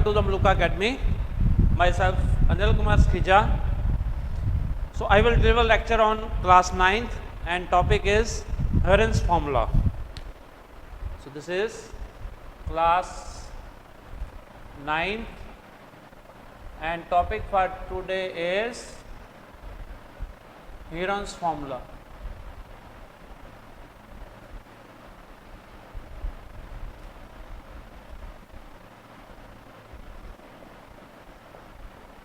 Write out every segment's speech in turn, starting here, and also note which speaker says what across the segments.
Speaker 1: welcome to the Muluka Academy. Myself Anil Kumar Schija. So I will deliver lecture on class 9th and topic is Heron's formula. So this is class 9th and topic for today is Heron's formula.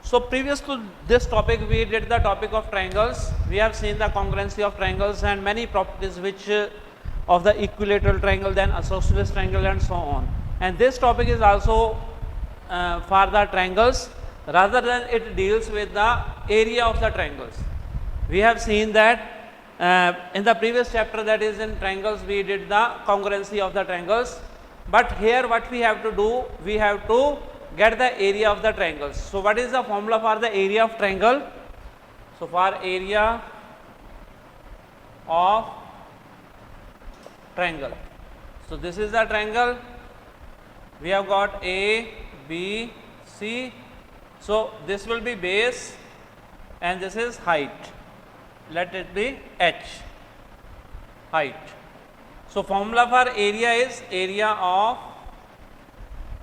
Speaker 1: So previous to this topic we did the topic of triangles. We have seen the congruency of triangles and many properties which of the equilateral triangle, then isosceles triangle and so on. And this topic is also for the triangles, rather than it deals with the area of the triangles. We have seen that in the previous chapter, that is in triangles, we did the congruency of the triangles, but here what we have to do, we have to get the area of the triangles. So what is the formula for the area of triangle? So for area of triangle, so this is the triangle, we have got A, B, C. So this will be base and this is height, let it be H, height. So formula for area is area of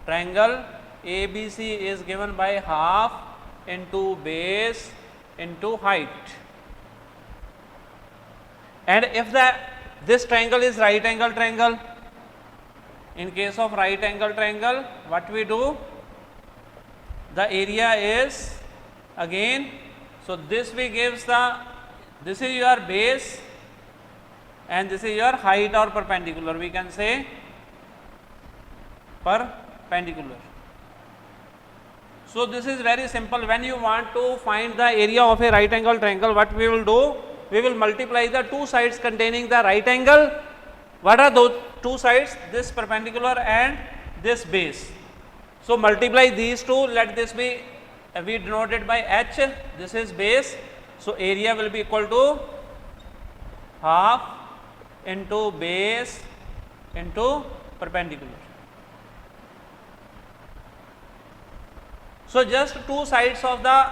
Speaker 1: triangle ABC is given by half into base into height. And if this triangle is right angle triangle, in case of right angle triangle, what we do, the area is again, so this we gives this is your base and this is your height or perpendicular, we can say perpendicular. So this is very simple. When you want to find the area of a right angle triangle, what we will do, we will multiply the two sides containing the right angle. What are those two sides? This perpendicular and this base. So multiply these two, let this be, we denote it by H, this is base. So area will be equal to half into base into perpendicular. So just two sides of the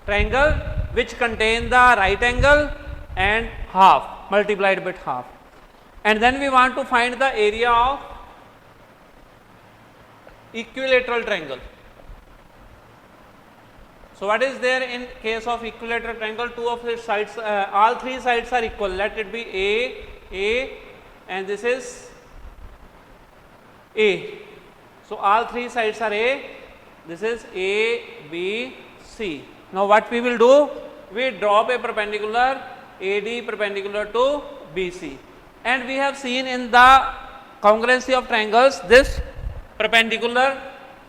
Speaker 1: triangle which contain the right angle and half multiplied with half. And then we want to find the area of equilateral triangle. So what is there in case of equilateral triangle? Two of its sides, all three sides are equal. Let it be A and this is A. So all three sides are A. This is A, B, C. Now what we will do? We drop a perpendicular AD perpendicular to BC. And we have seen in the congruency of triangles, this perpendicular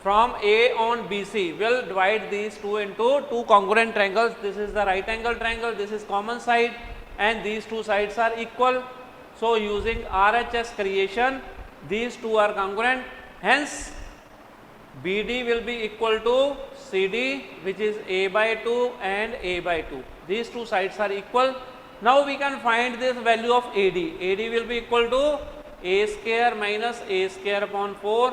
Speaker 1: from A on BC will divide these two into two congruent triangles. This is the right angle triangle, this is common side and these two sides are equal. So using RHS creation, these two are congruent. Hence BD will be equal to CD, which is A by 2 and A by 2. These two sides are equal. Now we can find this value of AD. AD will be equal to A square minus A square upon 4,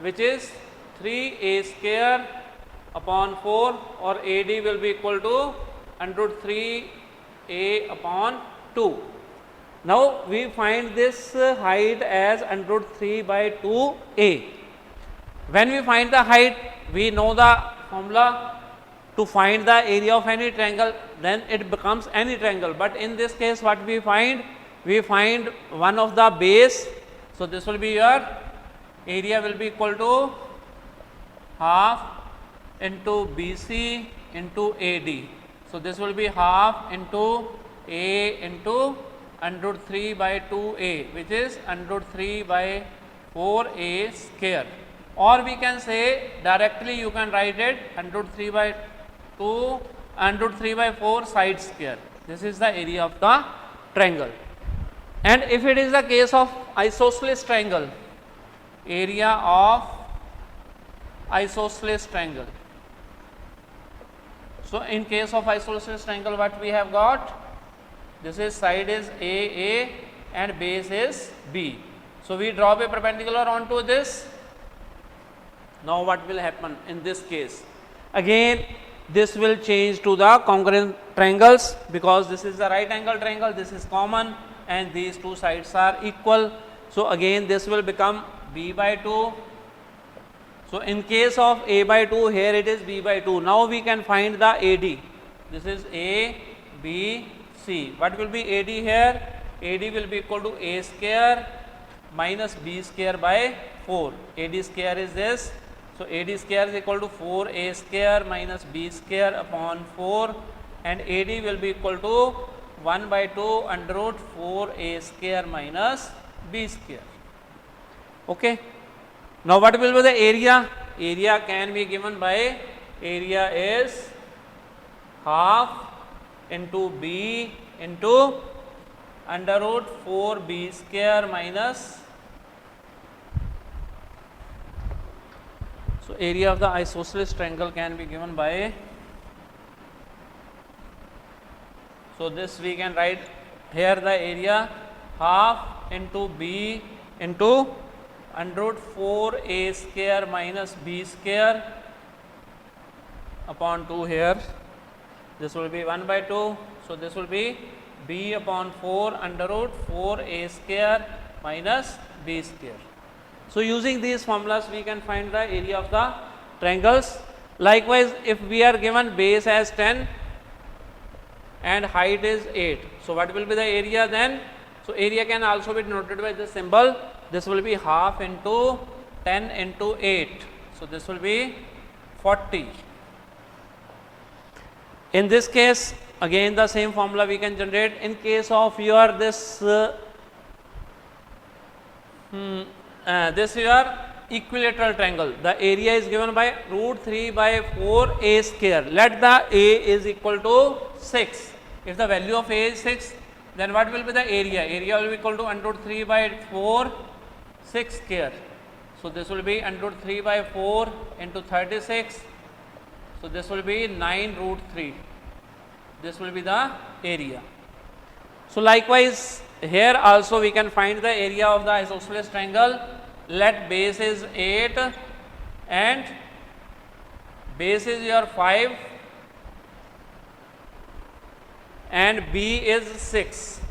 Speaker 1: which is 3A square upon 4, or AD will be equal to under 3A upon 2. Now we find this height as under 3 by 2A. When we find the height, we know the formula to find the area of any triangle, then it becomes any triangle. But in this case, what we find? We find one of the base. So this will be your area will be equal to half into BC into AD. So this will be half into A into under 3 by 2A, which is under 3 by 4A square. Or we can say directly, you can write it under 3 by 2 under 3 by 4 side square. This is the area of the triangle. And if it is the case of isosceles triangle, area of isosceles triangle. So in case of isosceles triangle, what we have got? This is side is A and base is B. So we drop a perpendicular onto this Now what will happen in this case? Again this will change to the congruent triangles, because this is the right angle triangle, this is common and these two sides are equal. So again this will become b by 2. So in case of a by 2, here it is b by 2. Now we can find the AD. This is a, b, c. What will be AD here? AD will be equal to a square minus b square by 4. AD square is this. So AD square is equal to 4a square minus b square upon 4, and AD will be equal to 1 by 2 under root 4a square minus b square. Okay. Now what will be the area? Area can be given by, area is half into b into under root 4b square minus, so area of the isosceles triangle can be given by, so this we can write here the area half into b into under root 4a square minus b square upon 2 here. This will be 1 by 2. So this will be b upon 4 under root 4a square minus b square. So using these formulas we can find the area of the triangles. Likewise, if we are given base as 10 and height is 8, so what will be the area then? So area can also be denoted by this symbol. This will be half into 10 into 8. So this will be 40. In this case, again the same formula we can generate. In case of your this this your equilateral triangle, the area is given by root 3 by 4a square. Let the a is equal to 6. If the value of a is 6, then what will be the area? Area will be equal to under root 3 by 4 6 square. So this will be under root 3 by 4 into 36. So this will be 9 root 3. This will be the area. So likewise, here also we can find the area of the isosceles triangle. Let base is 8 and base is your 5 and b is 6.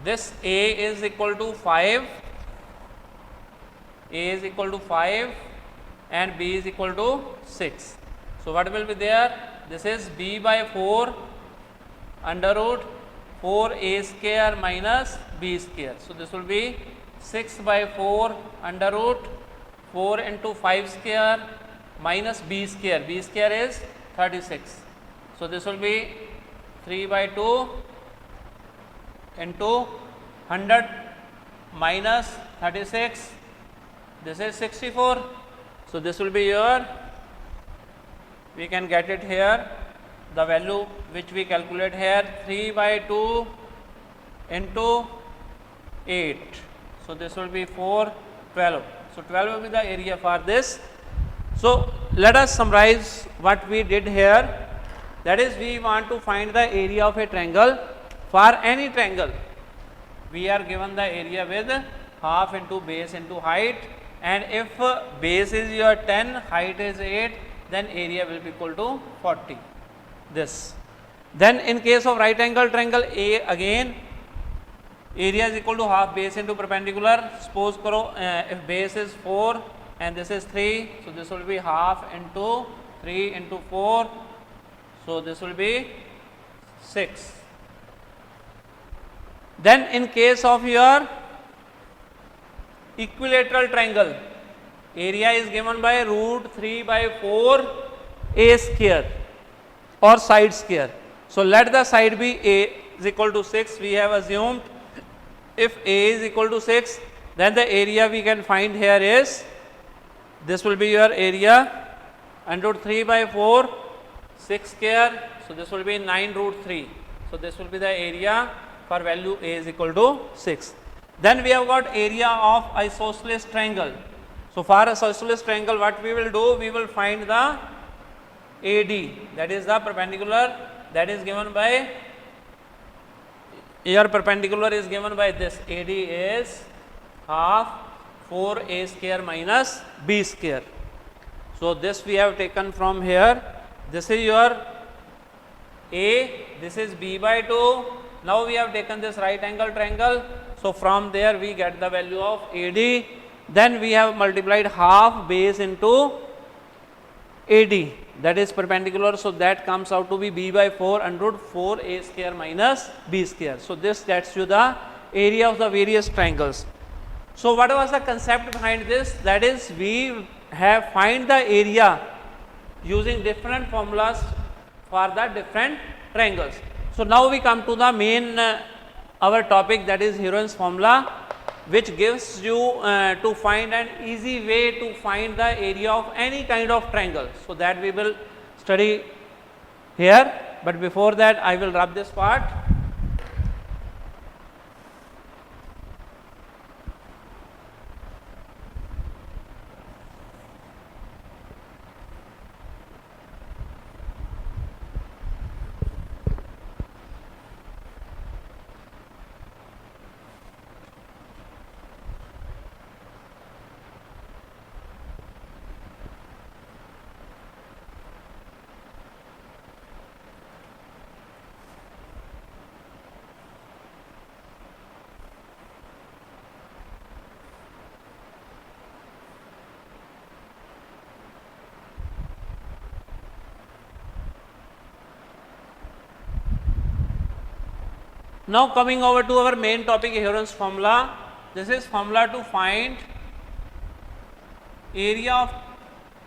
Speaker 1: This a is equal to 5, a is equal to 5 and b is equal to 6. So what will be there? This is b by 4 under root 4a square minus b square. So this will be 6 by 4 under root 4 into 5 square minus b square. B square is 36. So this will be 3 by 2 into 100 minus 36. This is 64. So this will be your, we can get it here, the value which we calculate here, 3 by 2 into 8. So this will be 4, 12. So 12 will be the area for this. So let us summarize what we did here. That is, we want to find the area of a triangle. For any triangle, we are given the area with half into base into height, and if base is your 10, height is 8, then area will be equal to 40. This. Then in case of right angle triangle A, again area is equal to half base into perpendicular. Suppose karo, if base is 4 and this is 3, so this will be half into 3 into 4, so this will be 6. Then in case of your equilateral triangle, area is given by root 3 by 4 a square or side square. So let the side be a is equal to 6, we have assumed. If a is equal to 6, then the area we can find here is, this will be your area under root 3 by 4 6 square. So this will be 9 root 3. So this will be the area for value a is equal to 6. Then we have got area of isosceles triangle. So for isosceles triangle, what we will do, we will find the AD, that is the perpendicular, that is given by, your perpendicular is given by this, AD is half 4a square minus b square. So this we have taken from here. This is your a, this is b by 2. Now we have taken this right angle triangle. So from there we get the value of AD. Then we have multiplied half base into AD, that is perpendicular. So that comes out to be b by 4 under root 4a square minus b square. So this gets you the area of the various triangles. So what was the concept behind this? That is, we have find the area using different formulas for the different triangles. So now we come to the main our topic, that is Heron's formula, which gives you to find an easy way to find the area of any kind of triangle. So that we will study here, but before that I will rub this part. Now coming over to our main topic, Heron's formula. This is formula to find area of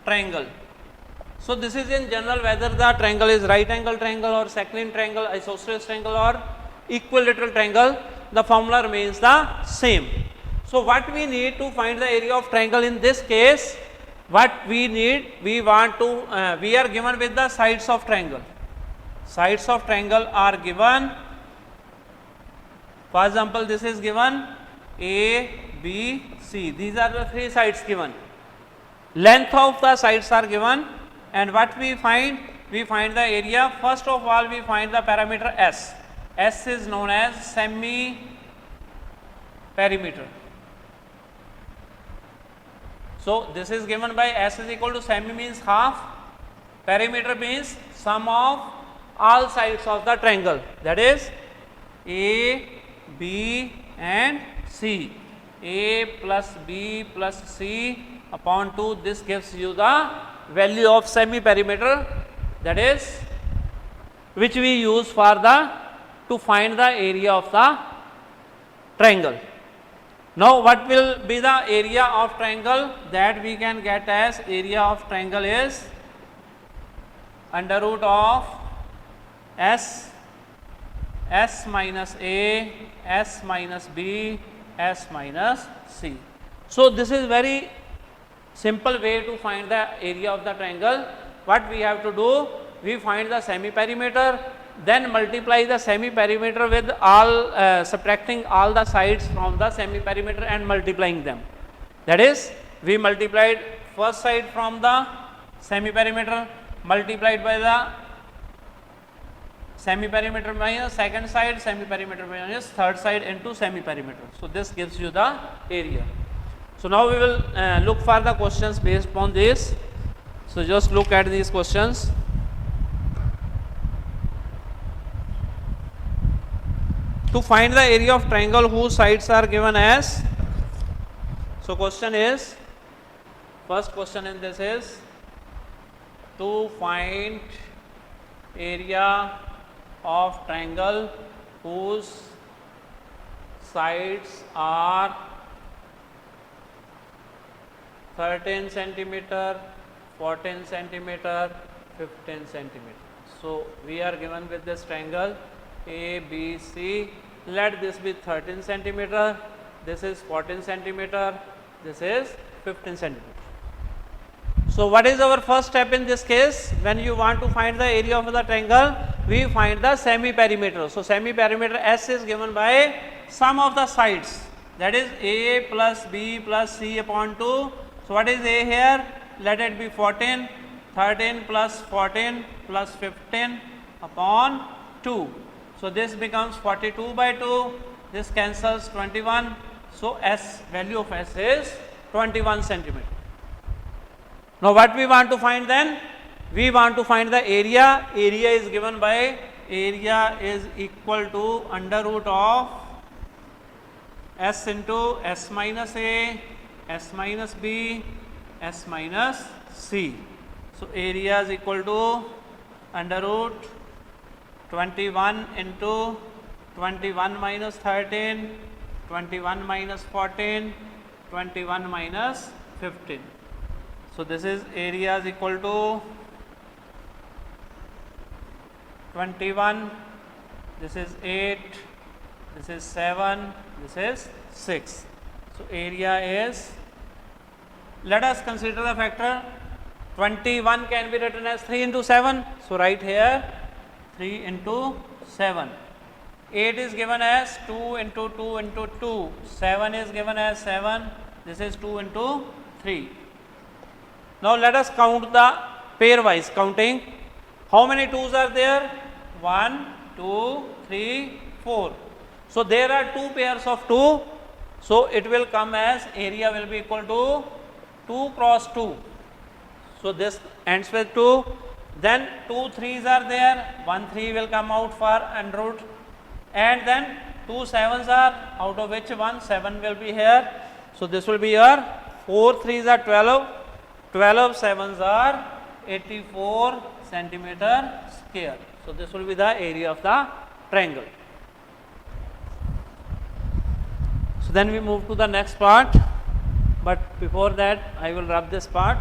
Speaker 1: triangle. So this is in general whether the triangle is right angle triangle or second triangle, isosceles triangle or equilateral triangle, the formula remains the same. So what we need to find the area of triangle in this case, what we need, we want to, we are given with the sides of triangle. Sides of triangle are given. For example, this is given A, B, C. These are the three sides given. Length of the sides are given, and what we find? We find the area. First of all, we find the parameter S. S is known as semi-perimeter. So this is given by S is equal to semi means half, perimeter means sum of all sides of the triangle, that is A, B and C. A plus B plus C upon 2, this gives you the value of semi perimeter, that is which we use for the to find the area of the triangle. Now what will be the area of triangle? That we can get as area of triangle is under root of S, S minus A, S minus B, S minus C. So this is very simple way to find the area of the triangle. What we have to do? We find the semi perimeter, then multiply the semi perimeter with all subtracting all the sides from the semi perimeter and multiplying them. That is, we multiplied first side from the semi perimeter multiplied by the semi perimeter minus second side, semi perimeter minus third side into semi perimeter. So this gives you the area. So now we will look for the questions based upon this. So just look at these questions. To find the area of triangle whose sides are given as, so question is, first question in this is to find area of triangle whose sides are 13 centimeter, 14 centimeter, 15 centimeter. So we are given with this triangle A, B, C. Let this be 13 centimeter, this is 14 centimeter, this is 15 centimeter. So what is our first step in this case? When you want to find the area of the triangle, we find the semi perimeter. So semi perimeter S is given by sum of the sides, that is A plus B plus C upon 2. So what is A here? Let it be 14, 13 plus 14 plus 15 upon 2. So this becomes 42 by 2, this cancels 21. So S, value of S is 21 centimeter. Now what we want to find then? We want to find the area. Area is given by, area is equal to under root of S into S minus A, S minus B, S minus C. So area is equal to under root 21 into 21 minus 13, 21 minus 14, 21 minus 15. So this is area is equal to 21, this is 8, this is 7, this is 6. So area is, let us consider the factor 21 can be written as 3 into 7. So write here 3 into 7. 8 is given as 2 into 2 into 2. 7 is given as 7. This is 2 into 3. Now let us count the pairwise counting. How many 2's are there? 1, 2, 3, 4. So there are 2 pairs of 2. So it will come as area will be equal to 2 cross 2. So this ends with 2. Then 2 3's are there. 1 3 will come out for under root. And then 2 7's are, out of which 1 7 will be here. So this will be your 4 3's are 12. 12 7's are 84 centimeter square. So this will be the area of the triangle. So then we move to the next part, but before that I will rub this part.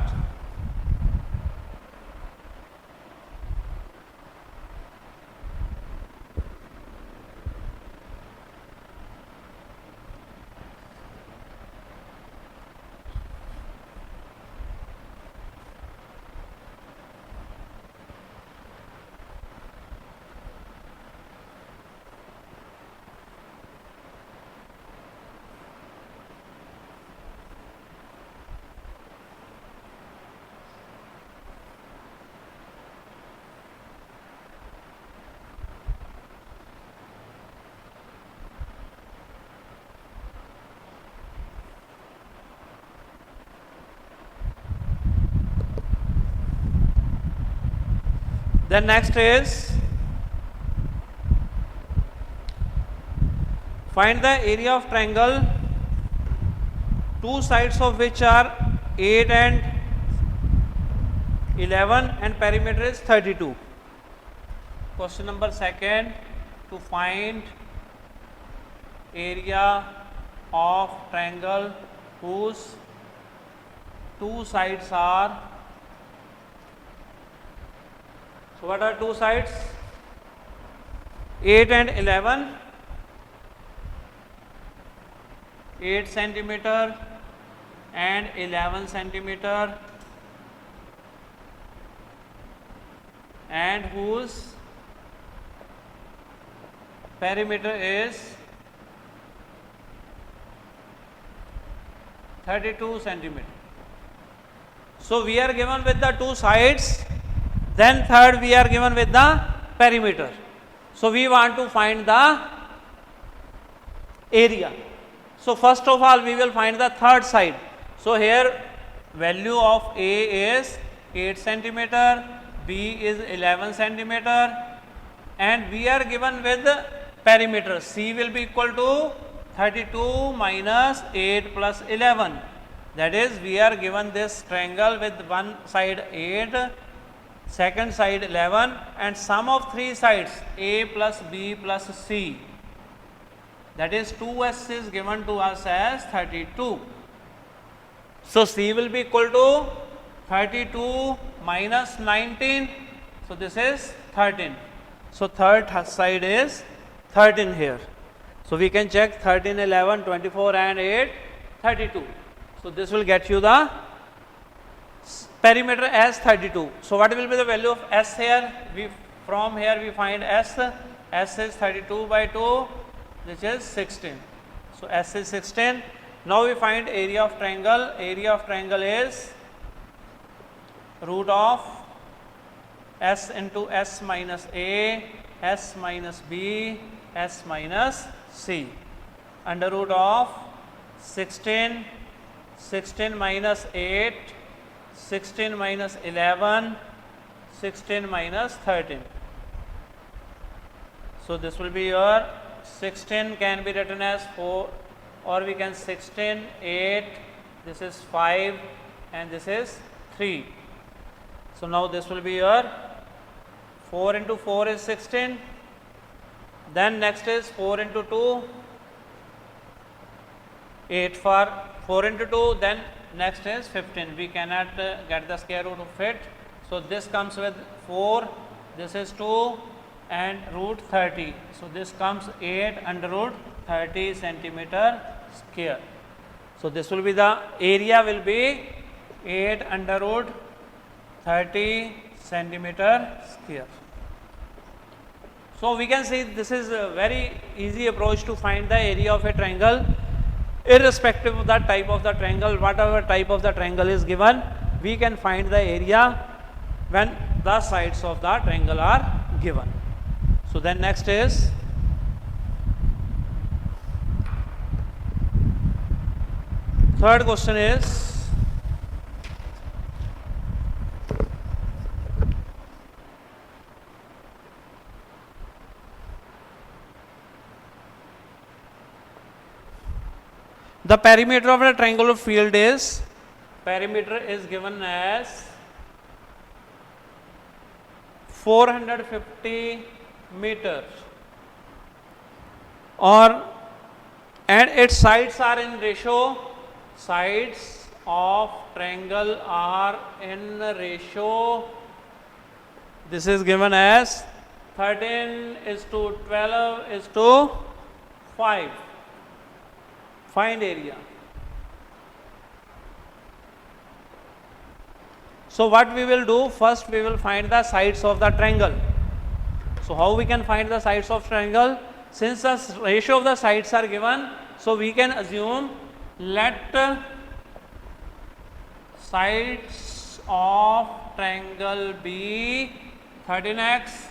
Speaker 1: Then next is find the area of triangle, two sides of which are 8 and 11 and perimeter is 32. Question number second, to find area of triangle whose two sides are, so what are two sides? 8 and 11, 8 centimeter and 11 centimeter, and whose perimeter is 32 centimeter. So we are given with the two sides, then third we are given with the perimeter. So we want to find the area. So first of all we will find the third side. So here value of A is 8 centimeter, B is 11 centimeter, and we are given with the perimeter. C will be equal to 32 minus 8 plus 11. That is, we are given this triangle with one side 8, second side 11, and sum of three sides A plus B plus C, that is 2S is given to us as 32. So C will be equal to 32 minus 19, so this is 13. So third side is 13 here. So we can check 13, 11, 24 and 8, 32. So this will get you the perimeter as 32. So what will be the value of S here? From here we find S. S is 32 by 2, which is 16. So S is 16. Now we find area of triangle. Area of triangle is root of S into S minus A, S minus B, S minus C, under root of 16, 16 minus 8, 16 minus 11, 16 minus 13. So this will be your 16 can be written as 4, or we can 16, 8, this is 5 and this is 3. So now this will be your 4 into 4 is 16, then next is 4 into 2, 8 for 4 into 2, then next is 15. We cannot get the square root of it. So this comes with 4, this is 2 and root 30. So this comes 8 under root 30 centimeter square. So this will be the area will be 8 under root 30 centimeter square. So we can see this is a very easy approach to find the area of a triangle, irrespective of the type of the triangle. Whatever type of the triangle is given, we can find the area when the sides of the triangle are given. So then next is third question is the perimeter of the triangular field is, perimeter is given as 450 meters, or and its sides are in ratio, sides of triangle are in ratio, this is given as 13 is to 12 is to 5. Find area. So what we will do, first we will find the sides of the triangle. So how we can find the sides of triangle? Since the ratio of the sides are given, so we can assume let sides of triangle be 13x,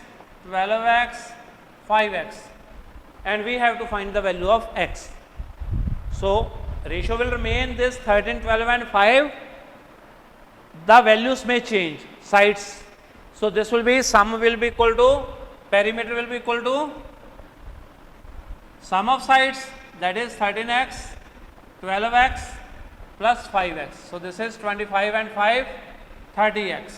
Speaker 1: 12x, 5x, and we have to find the value of x. So ratio will remain this 13, 12 and 5. The values may change, sides. So this will be, sum will be equal to, perimeter will be equal to sum of sides, that is 13x, 12x plus 5x. So this is 25 and 5, 30x.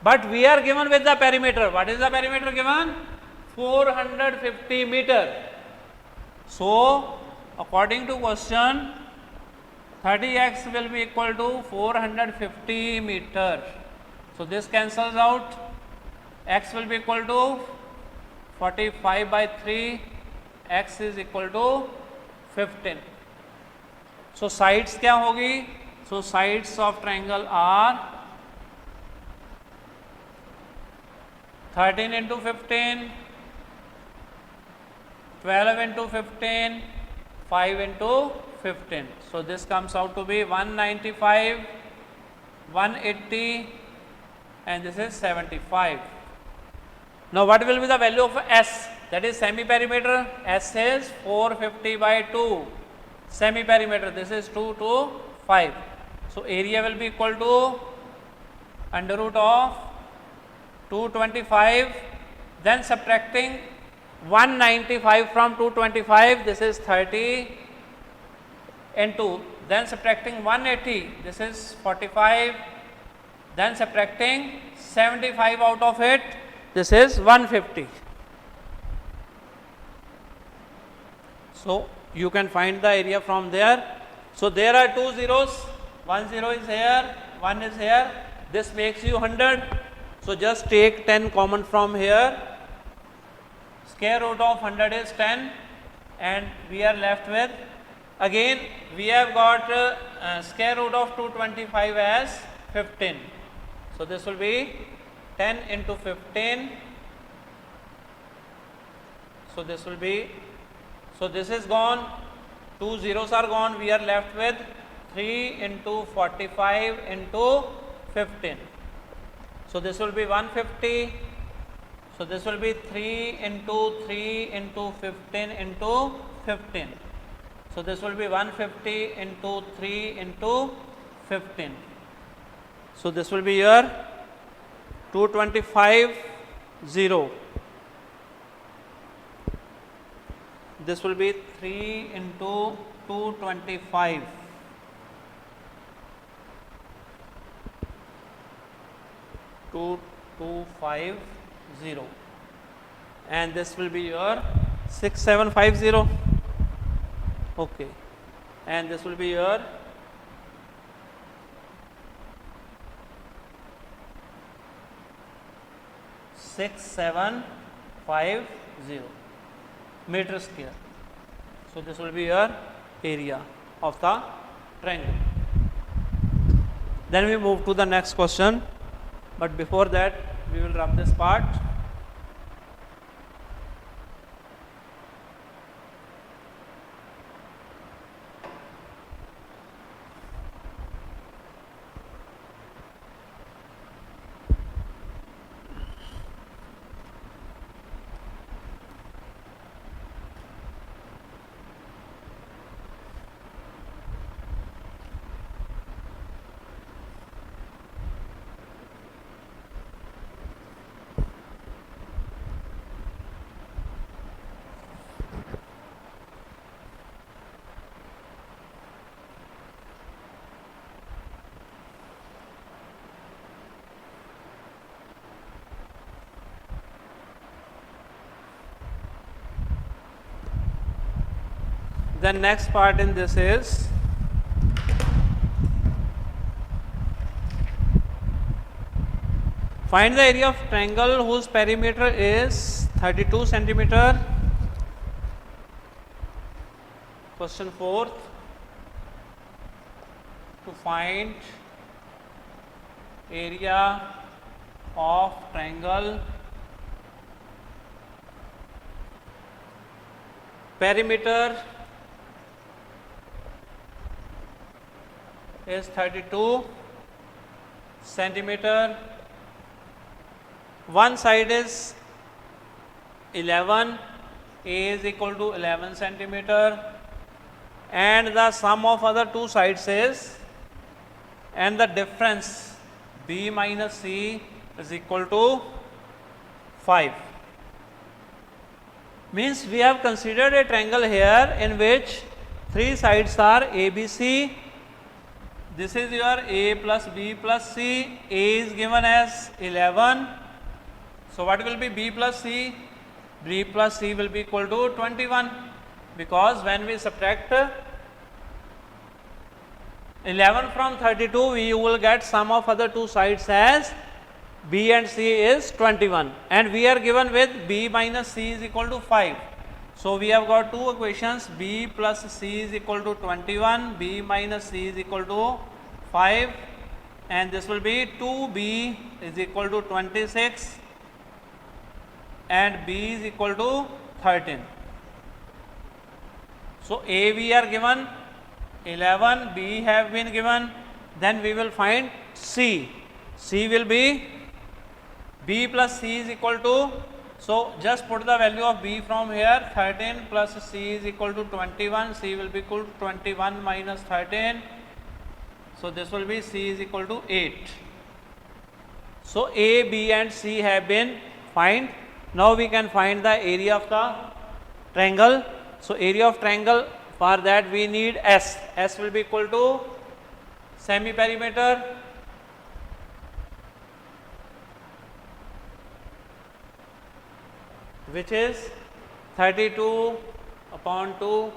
Speaker 1: But we are given with the perimeter. What is the perimeter given? 450 meter. So according to question, 30x will be equal to 450 meter. So this cancels out. X will be equal to 45 by 3. X is equal to 15. So sides क्या होगी? So sides of triangle are 13 into 15, 12 into 15, 5 into 15. So this comes out to be 195, 180 and this is 75. Now what will be the value of S? That is semi-perimeter. S is 450 by 2. Semi-perimeter, this is 2 to 5. So area will be equal to under root of 225, then subtracting 195 from 225, this is 30 into, then subtracting 180, this is 45, then subtracting 75 out of it, this is 150. So you can find the area from there. So there are two zeros, one zero is here, one is here, this makes you 100. So just take 10 common from here. Square root of 100 is 10 and we are left with, again we have got square root of 225 as 15. So this will be 10 into 15. So this will be, so this is gone, two zeros are gone, we are left with 3 into 45 into 15. So this will be 150. So this will be 3 into 3 into 15 into 15. So this will be 150 into 3 into 15. So this will be your 225 0. This will be 3 into 225. 2250, and this will be your 6750. Okay, and this will be your 6750 meter square. So this will be your area of the triangle. Then we move to the next question, but before that we will rub this part. The next part in this is find the area of triangle whose perimeter is 32 centimeter. Question 4th, to find area of triangle perimeter is 32 centimeter. One side is 11, A is equal to 11 centimeter, and the sum of other two sides is, and the difference B minus C is equal to 5. Means we have considered a triangle here in which three sides are ABC. This is your A plus B plus C. A is given as 11. So what will be B plus C? B plus C will be equal to 21, because when we subtract 11 from 32, we will get sum of other two sides as B and C is 21, and we are given with B minus C is equal to 5. So we have got two equations, B plus C is equal to 21, B minus C is equal to 5, and this will be 2B is equal to 26 and B is equal to 13. So A we are given 11, B have been given, then we will find C. C will be B plus C is equal to, so just put the value of B from here, 13 plus C is equal to 21, C will be equal to 21 minus 13, so this will be C is equal to 8. So A, B and C have been find. Now we can find the area of the triangle. So area of triangle, for that we need S. S will be equal to semi-perimeter, which is 32 upon 2,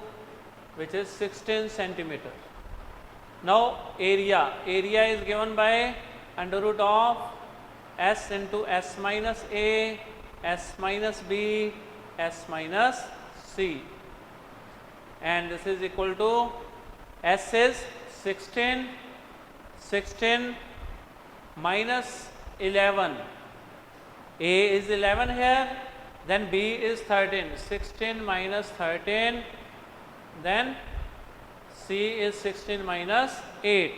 Speaker 1: which is 16 centimeter. Now area is given by under root of S into S minus A, S minus B, S minus C, and this is equal to S is 16 minus 11, A is 11 here, then B is 13, 16 minus 13, then C is 16 minus 8.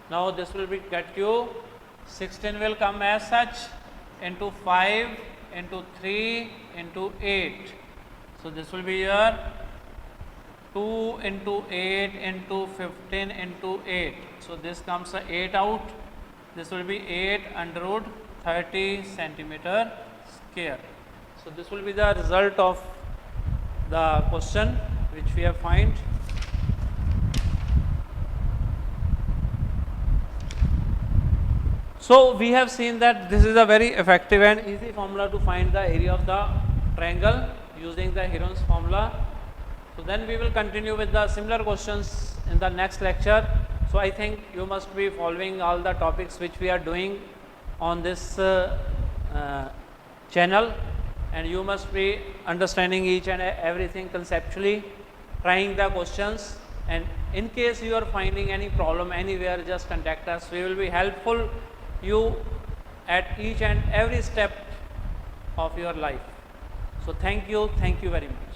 Speaker 1: Now this will be get you 16 will come as such into 5 into 3 into 8. So this will be your 2 into 8 into 15 into 8. So this comes 8 out. This will be 8 under root 30 centimeter square. So this will be the result of the question which we have find. So we have seen that this is a very effective and easy formula to find the area of the triangle using the Heron's formula. So then we will continue with the similar questions in the next lecture. So I think you must be following all the topics which we are doing on this channel, and you must be understanding each and everything conceptually, trying the questions, and in case you are finding any problem anywhere, just contact us. We will be helpful you at each and every step of your life. So thank you very much.